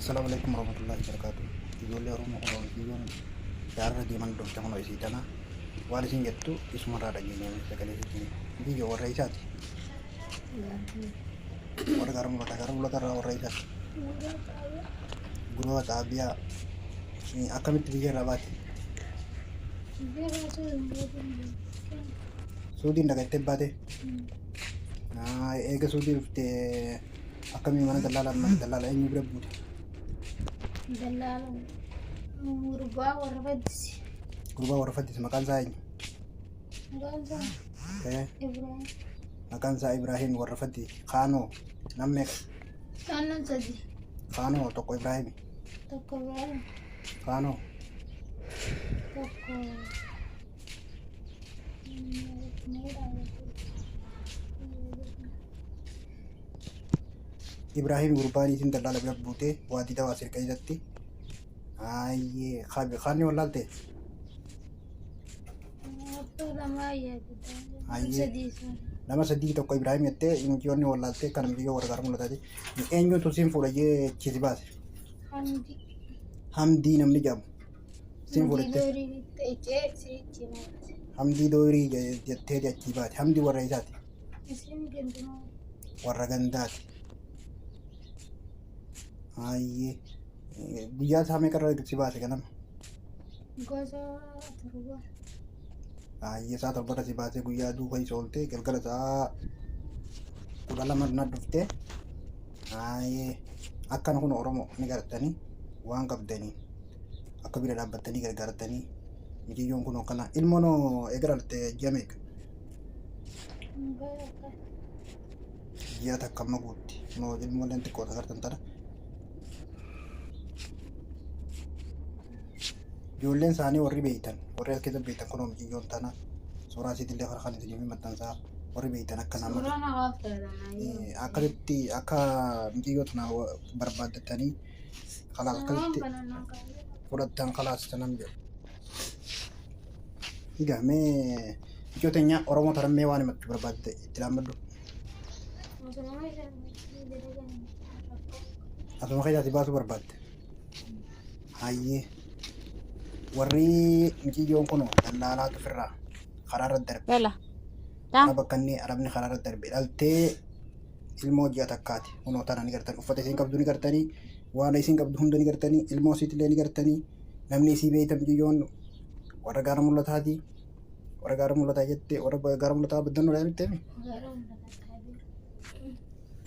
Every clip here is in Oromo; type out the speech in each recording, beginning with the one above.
Assalamualaikum warahmatullahi wabarakatuh. Ijoollee Oromoo kun Oromoon jaarra deeman dhufte kun isii tana waan isin jettu isumarraa dhageenyame sagalee isin biyya warra isaati. Warra gara mul'atarraa warra isaati. Gurba xaabiyaa akkamitti biyya irraa baate? Suudiin dhagattee baate? Eega suudii dhufte akkamii mana dallaalaa eenyu bira buute? Dalalan gurbaa warra faddisi. Gurbaa warra faddisi maqaan isaa eenyu? Ibrahim. Maqaan isaa Ibrahim warra faddisi. Kaanoo namni Kanan sadi. Kaanoo tokko Ibrahim. Tokko Ibrahim. Kaanoo Tokko. Ibrahim gurbaan isin dallala bira buute waadii dawaa sirka irratti. Kaanni wallaalte? Nama sadii tokko Ibrahim jettee mucayyoonni wallaalte kan mucayyoo warra gaara mul'ataati. Eenyutu siin fuudhee chisi baase? Hamdii namni jedhamu. Siin fuudhattee? Hamdii doorii jettee achii baate. Hamdii warra isaati? Warra gandaati. Guyyaa isaa meeqarra si baase ganama? Gosa torba. Isaa torbarra si baase guyyaa duuba isa oolte galgala isaa 12 na dhufte. Akkana kun Oromoo ni garatanii waan qabdanii akka bira dhaabbattanii gargaaratanii mucayyoon kun akkana ilmoon eegalalte jameek ji'a takka amma guutti ilmoon xiqqoo tagartan tana. Ijoolleen isaanii warri beeytan warri as keessa beeytan kun mucayyoon tana suuraa isiitillee fara kan isin jimmi maxxansaa warri beeytan akka nama akkasitti akka mucayyoo tana barbaaddatanii kalaas akkasitti fudhattan kalaas sanam jedhu. Egaa mee mucayyoo teenya Oromoo tanammee waan himachuu barbaadde itti laammadhu. Asuma keessaati baasuu barbaadde. Hayyee. Warri mucayyoon kun dallaalaa ofirraa karaa irra darbe. Bakka inni arabni karaa irra darbe dhaltee ilmoo ji'a takkaati. Kunoo tana ni gartan uffata isiin qabdu ni gartanii waan isiin qabdu hunda ni gartanii ilmoo isiitillee ni gartanii namni isii beeyta mucayyoon warra gaara mul'ataati. Warra gaara mul'ataa jettee warra gaara mul'ataa baddannoo jettee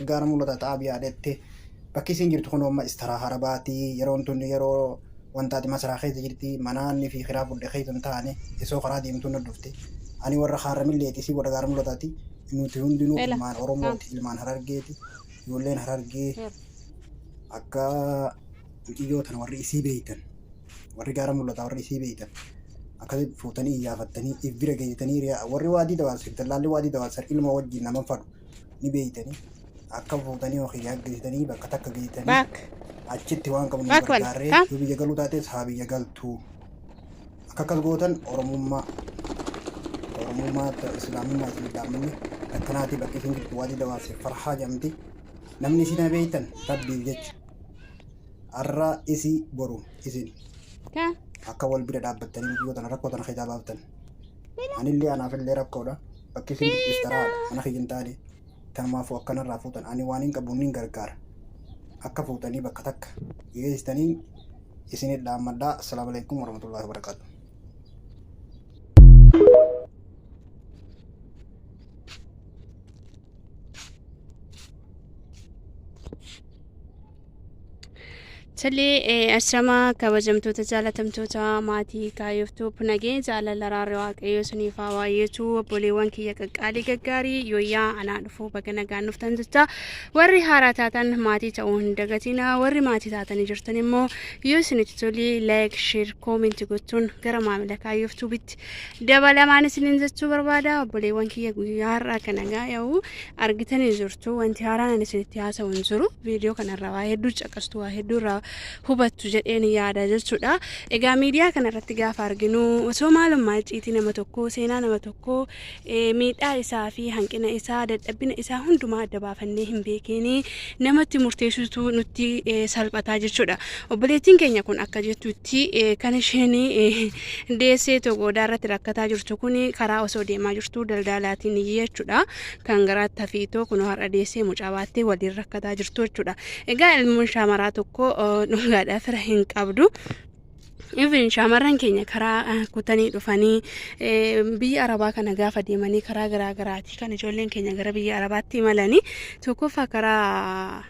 gaara mul'ataa xaabiyaa jettee bakki isiin jirtu kun amma istaraa harabaatii yeroon tun yeroo wantaati masaraa keessa jirti manaanni fi kiraa fuudhee keessa taane isoo karaa deemtuun na dhufte ani warra Harargeeti si warra gaara mul'ataati nuti hundinuu ilmaan Oromooti ilmaan Harargeeti ijoolleen Harargee akka mucayyoo tana warri isii beeytan warri gaara mul'ataa warri isii beeytan akkasitti fuutanii iyyafattanii if bira geessitanii warri waadii dabalsan dallaalli waadii dabalsan ilma wajjin nama fadhu ni beeytanii akka fuutanii yookiin yaggeessitanii bakka takka geessitanii achitti waan qabu ni gargaarree yoo biyya galuu taates haa biyya galtuu akka akkas gootan Oromummaa Islaamummaa isin dhaammanni akkanaati bakki isin jirtu waadii dabalse farhaa jedhamti namni isin beeytan rabbiif jecha har'a isii boru isin akka wal bira dhaabbattanii mucayyoo tana rakkoo tana keessaa baaftan anillee anaafillee rakkoodha bakki isin jirtu istaraadha mana kiyyin taane kanumaafuu akkanarraa fuutan ani waan hin qabu nin gargaara akka fuutanii bakka takka geessitanii isinit dhaammadhaa. Assalaamu alaikum warahmatullahi wabarakatuh. Tole ashamaa kabajamtoota jaalatamtoota maatii kaayyoftuu nagee jaalala raarraa waaqayyoo suniif haa baay'atu obboleewwan kiyya qaqqaalii gaggaarii yooyyaa anaa dhufuu baga nagaan dhuftan jecha warri haaraa taatan maatii ta'uu hin dagatina warri maatii taatanii jirtan immoo yoo isinitti tole laayik sheer koomentii gochuun gara maamila kaayyoftuu bitti dabalamaan isiniin jechuu barbaada obboleewwan kiyya guyyaa har'aa kana gaa'u argitanii jirtu wanti haaraan isinitti haasa'u hin jiru viidiyoo kanarraa waa hedduu caqastu waa hedduu irraa hubattu jedheen yaada jechuudha. Egaa miidiyaa kanarratti gaafa arginu osoo maalummaa icciitii nama tokkoo seenaa nama tokkoo miidhaa isaa fi hanqina isaa dadhabbina isaa hundumaa adda baafannee hin beekini namatti murteessutu nutti salphataa jechuudha. Obboleettiin keenya kun akka jettutti kan isheen deessee Togodaa irratti rakkataa jirtu kun karaa osoo deemaa jirtu daldalaatiin jechuudha. Kan garaatti hafiitoo kun har'a deessee mucaa baattee waliin rakkataa jirtu jechuudha. Egaa ilmoon shaamaraa tokko dhugaadhaa fira hin qabdu. Even shamarran keenya karaa kutanii dhufanii biyya Arabaa kana gaafa deemanii karaa garaa garaati kan ijoolleen keenya gara biyya Arabaatti imalanii tokkoffaa karaa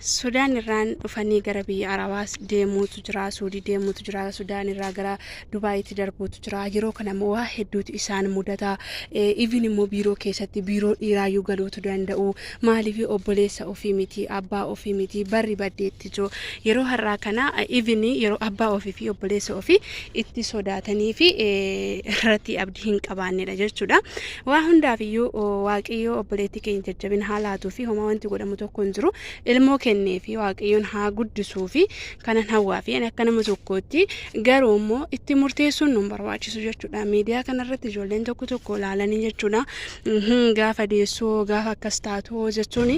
Sudaan irraan dhufanii gara biyya Arabaas deemuutu jira, Suudii deemuutu jira, Sudaan irraa gara Dubaayitti darbuutu jira. Yeroo kana immoo waa hedduutu isaan mudata. Even immoo biiroo keessatti biiroo dhiiraayyuu galuutu danda'u. Maaliif obboleessa ofii miti, abbaa ofii miti, barri baddeetti jiru. Yeroo har'aa kana even yeroo abbaa ofii fi obboleessa ofii itti sodaatanii fi irratti abdii hin qabaannedha jechuudha. Waa hundaafiyyuu Waaqayyoo obboleettii keenya jajjabina haalaatuu fi homaa wanti godhamu tokko hin jiru. Ilmoo kennee fi Waaqayyoon haa guddisuu fi kanan hawwaa fi akka nama tokkootti garuu immoo itti murteessuun nu barbaachisu jechuudha. Miidiyaa kanarratti ijoolleen tokko tokko ilaalanii jechuudha. Gaafa deessoo gaafa akkas taatoo jechuun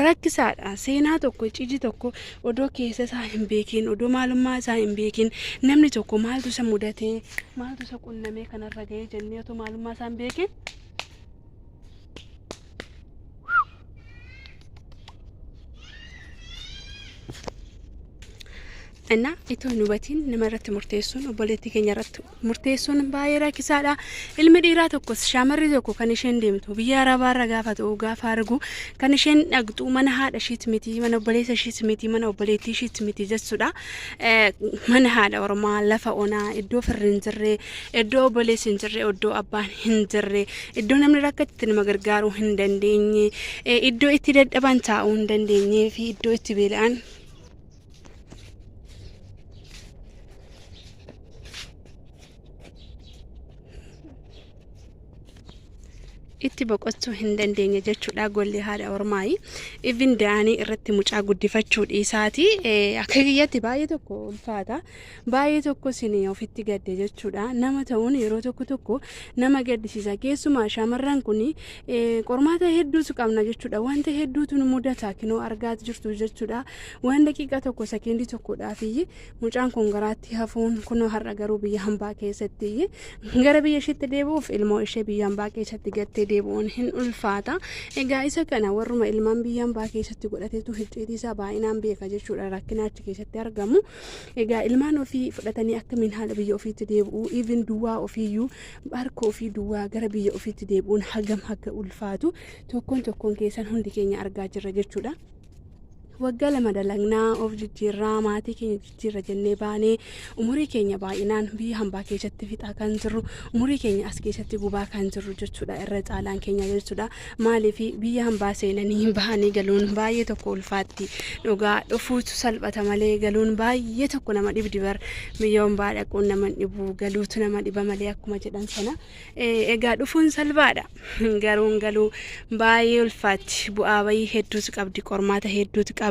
rakkisaadha. Seenaa tokko icciitii tokko odoo keessa isaa hin beekin odoo maalummaa isaa hin beekin namni tokko maaltu isa mudatee maaltu isa qunnamee kanarra ga'ee jennee otoo maalummaa isaa hin beekin Enna itoo nubatiin nama irratti murteessuun obboleettii keenya irratti murteessuun baay'ee rakkisaadha. Ilmi dhiiraa tokkos shaamarri tokko kan isheen deemtu biyya Arabaa irra gaafa ta'u gaafa argu kan isheen dhaqxu mana haadha ishiiti miti, mana obboleessa ishiiti miti, mana obboleettii ishiiti miti jechuudha. Mana haadha Oromaa lafa onaa iddoo firri hin jirre, iddoo obboleessi hin jirre, iddoo abbaan hin jirre, iddoo namni rakkatti nama gargaaruu hin dandeenye, iddoo itti dadhaban taa'uu hin dandeenye fi iddoo itti beela'an itti boqochuu hin dandeenye jechuudha. Golli haadha Oromaayi even daanii irratti mucaa guddifachuu dhiisaati akka kiyyatti baay'ee tokko ulfaata, baay'ee tokko sinii ofitti gadde jechuudha. Nama ta'uun yeroo tokko nama gaddisiisa. Keessumaa shaamarran kun qormaata hedduutu qabna jechuudha. Wanta hedduutu nu mudata kinoo argaa jirtu jechuudha. Waan daqiiqa tokko sekeendii tokkodhaaf mucaan kun garaatti hafuun kunoo har'a garuu biyya hambaa keessatti gara biyya isheetti deebi'uuf ilmoo ishee biyya hambaa keessatti gattee deebi'uun hin ulfaata. Egaa isa kana warruma ilmaan biyya hambaa keessatti godhateetu icciitii isaa baay'inaan beeka jechuudha. Rakkina achi keessatti argamu. Egaa ilmaan ofii fudhatanii akkamiin haala biyya ofiitti deebi'u even duwwaa ofiiyyuu harka ofii duwwaa gara biyya ofiitti deebi'uun hagam akka ulfaatu tokkoon keessan hundi keenya argaa jirra jechuudha. Waggaa lama dalagnaa of jijjiirraa maatii keenya jijjiirra jennee baanee umurii keenya baay'inaan biyya hambaa keessatti fixaa kan jirru, umurii keenya as keessatti gubaa kan jirru jechuudha. Irra caalaan keenya jechuudha. Maaliif biyya hambaa seenanii bahanii galuun baay'ee tokko ulfaatti. Dhugaa dhufuutu salphata malee galuun baay'ee tokko nama dhibdi bar biyya hambaa dhaquun nama dhibu galuutu nama dhiba malee akkuma jedhan sana. Egaa dhufuun salphaadha. Galuu baay'ee ulfaatti. Bu'aa bayii hedduutu qabdi, qormaata hedduutu qabdi.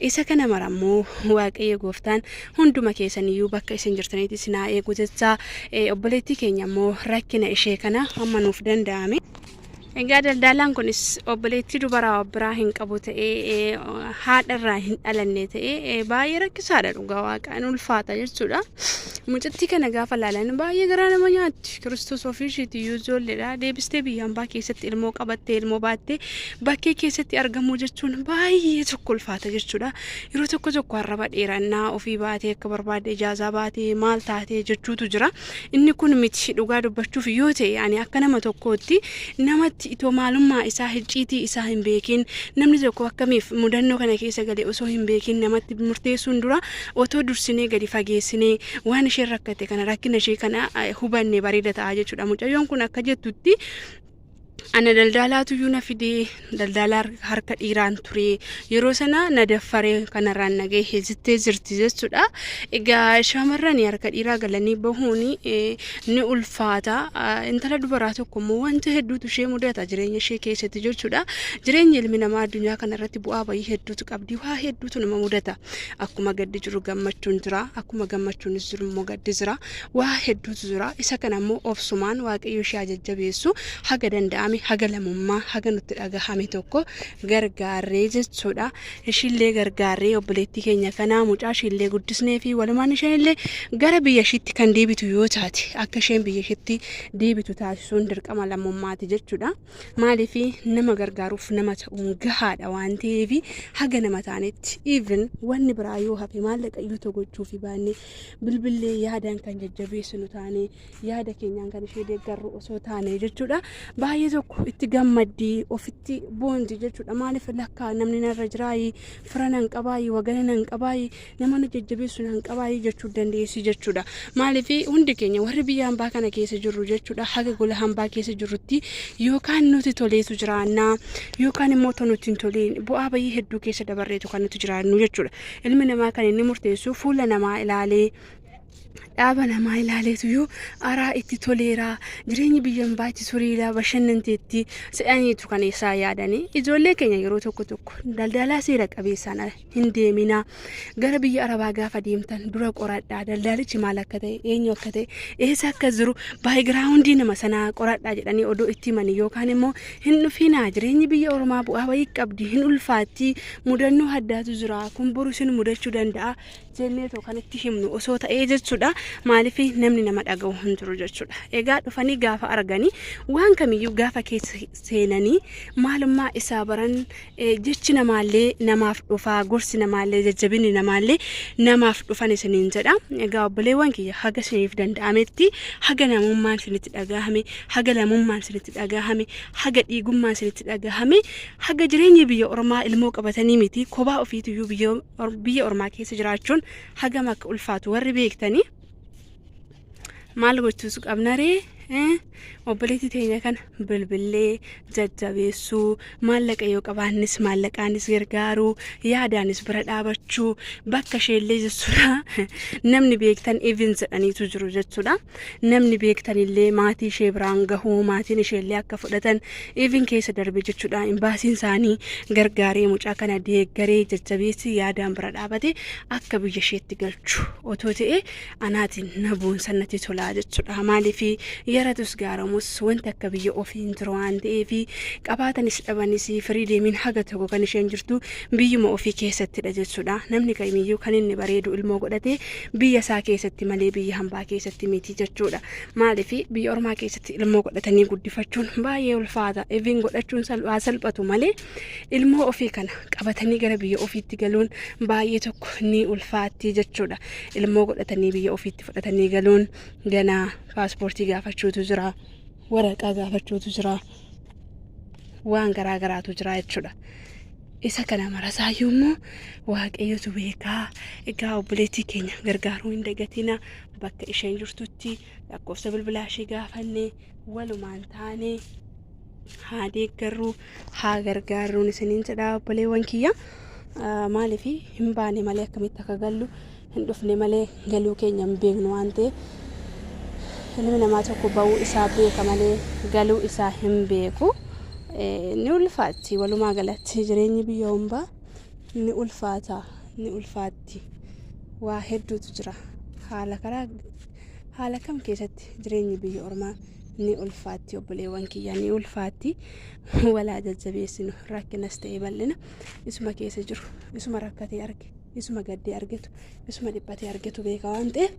Isa kana marammoo Waaqayyo Gooftaan hunduma keessaniyyuu bakka isin jirtanitti isin haa eegu jecha obboleettii keenya immoo rakkina ishee kana hamma nuuf danda'ame. Egaa daldalaan kunis obboleettii dubaraa biraa hin qabu ta'ee haadharraa hin dhalanne ta'ee baay'ee rakkisaadha. Dhugaa Waaqaan ulfaata jechuudha. Mucattii kana gaafa laalan baay'ee garaa nama nyaatti. Kiristoos ofii isheetii ijoolleedha. Deebistee biyya hambaa keessatti ilmoo qabattee ilmoo baattee bakkee keessatti argamuu jechuun baay'ee tokko ulfaata jechuudha. Yeroo tokko arraba dheerannaa ofii baatee akka barbaadde ijaazaa baatee maal taatee jechuutu jira. Inni kun miti dhugaa dubbachuuf yoo ta'e ani akka nama tokkootti namatti itoo maalummaa isaa icciitii isaa hin beekin namni tokko akkamiif mudannoo kana keessa galee osoo hin beekin namatti murteessuun dura otoo dursinee gadi fageessinee waan isheen rakkate kana rakkina ishee kana hubanne bareeda ta'a jechuudha. Mucayyoon kun akka jettutti ana daldalaatu yuna fide daldalar harka dhiiraan ture yeroo sana na daffaree kanarraan nagee hezittee jirti jechuudha. Egaa shamarran harka dhiiraa galanii bahuuni ni ulfaata. Intala dubaraa tokko immoo wanta hedduutu ishee mudata jireenya ishee keessatti jechuudha. Jireenya ilmi namaa addunyaa kanarratti bu'aa bayii hedduutu qabdi. Waa hedduutu nama mudata. Akkuma gaddi jiru gammachuun jira, akkuma gammachuunis jiru immoo gaddi jira. Waa hedduutu jira. Isa kana immoo obsumaan waaqayyo ishee jajjabeessu haga danda'ame haga lamummaa haga nutti dhagahame tokko gargaarree jechuudha. Ishillee gargaarree obboleettii keenya kanaa mucaa ishillee guddisnee fi walumaan isheenillee gara biyya ishiitti kan deebitu yoo taate akka isheen biyya ishiitti deebitu taasisuun dirqama lamummaati jechuudha. Maaliif nama gargaaruuf nama ta'uun gahaadha waan ta'eef haga nama taanetti even wanni biraa yoo hafe maallaqa iyyuu gochuu fi baannee bilbilee yaadaan kan jajjabeessinu taane yaada keenyaan kan ishee deeggarru osoo taane jechuudha. Baay'ee tokko itti gammaddii ofitti boonti jechuudha. Maaliif lakkaa namni narra jiraayi fira nan qabaayi wagana nan qabaayi nama nu jajjabeessu nan qabaayi jechuu dandeessi jechuudha. Maaliif hundi keenya warri biyya hambaa kana keessa jirru jechuudha. Haga gola hambaa keessa jirrutti yookaan nuti toleetu jiraannaa yookaan immoo nuti hin toleen bu'aa bayii hedduu keessa dabarreetu kan nuti jiraannu jechuudha. Ilmi namaa kan inni murteessu fuula namaa ilaalee dhaaba namaa ilaaleetu araa itti toleeraa jireenyi biyyan baatti suriidhaa bashannanteetti sedhaniitu kan isaa yaadanii ijoollee keenya yeroo tokko daldalaa seera qabeessaan hin deeminaa gara biyya arabaa gaafa deemtan dura qoradhaa daldalichi maal akka ta'e eenyu akka ta'e eessa akka jiru baayigiraawundii nama sanaa qoradhaa jedhanii odoo itti himanii yookaan immoo hin dhufinaa jireenyi biyya ormaa bu'aa bayii qabdi hin ulfaatti mudannoo addaatu jira kun boru isin mudachuu danda'a jenneetoo kan itti himnu osoo ta'ee jechuudha. Maaliif namni nama dhaga'u hin jiru jechuudha. Egaa dhufanii gaafa arganii waan kamiyyuu gaafa keessa seenanii maalummaa isaa baran jechi namaallee namaaf dhufaa gorsi namaallee jajjabinni namaallee namaaf dhufan isiniin jedha. Egaa obboleewwan kiyya haga isiniif danda'ametti haga namummaan isinitti dhagahame haga lamummaan isinitti dhagahame haga dhiigummaan isinitti dhagahame haga jireenyi biyya ormaa ilmoo qabatanii miti kophaa ofiitiyyuu biyya ormaa keessa jiraachuun haga makka ulfaatu warri beektanii maal gochuutu qabnaree obboleettii teenya kana bilbilee jajjabeessuu maallaqa yoo qabaannis maallaqaanis gargaaruu yaadaanis bira dhaabachuu bakka isheellee jechuudha. Namni beektan even jedhaniitu jiru jechuudha. Namni beektanillee maatii ishee biraan gahuu maatiin isheellee akka fudhatan even keessa darbe jechuudha. Imbaasiin isaanii gargaaree mucaa kana deeggaree jajjabeessi yaadaan bira dhaabate akka biyya isheetti galchu otoo ta'e anaatiin nabuun sannatti tolaa jechuudha. Maaliif yaratus gaaramus wanta akka biyya ofiin jiru waan ta'eef qabaatanis dhabanis firii deemin haga tokko kan isheen jirtu biyyuma ofii keessattidha jechuudha. Namni kamiyyuu kan inni bareedu ilmoo godhate biyya isaa keessatti malee biyya hambaa keessatti miti jechuudha. Maaliif biyya ormaa keessatti ilmoo godhatanii guddifachuun baay'ee ulfaata. Even godhachuun salphatu malee ilmoo ofii kana qabatanii gara biyya ofiitti galuun baay'ee tokko ni ulfaatti jechuudha. Ilmoo godhatanii biyya ofiitti fudhatanii galuun ganaa paaspoortii gaafachuutu jira, waraqaa gaafachuutu jira, waan garaa garaatu jira jechuudha. Isa kana marasaayyuu immoo waaqayyotu beekaa. Egaa obboleettii keenya gargaaruu hin dagatina. Bakka isheen jirtutti lakkoofsa bilbilaa ishee gaafannee walumaan taanee haa deeggarruu haa gargaaruun isiniin jedha obboleewwan kiyya. Maaliif hin baane malee akkamitti akka gallu hin dhufne malee galuu keenya hin beeknu waan ta'eef ilmi namaa tokko ba'uu isaa beeka malee galuu isaa hin beeku. Ni ulfaatti walumaa galatti jireenyi biyya hambaa ni ulfaatti waa hedduutu jira. Haala kam keessatti jireenyi biyya ormaa ni ulfaatti obboleewwan kiyya ni ulfaatti. Walaa jajjabeessinu rakkinas ta'ee bal'ina isuma keessa jiru isuma rakkatee arge isuma gaddee argetu isuma dhiphatee argetu beeka waan ta'eef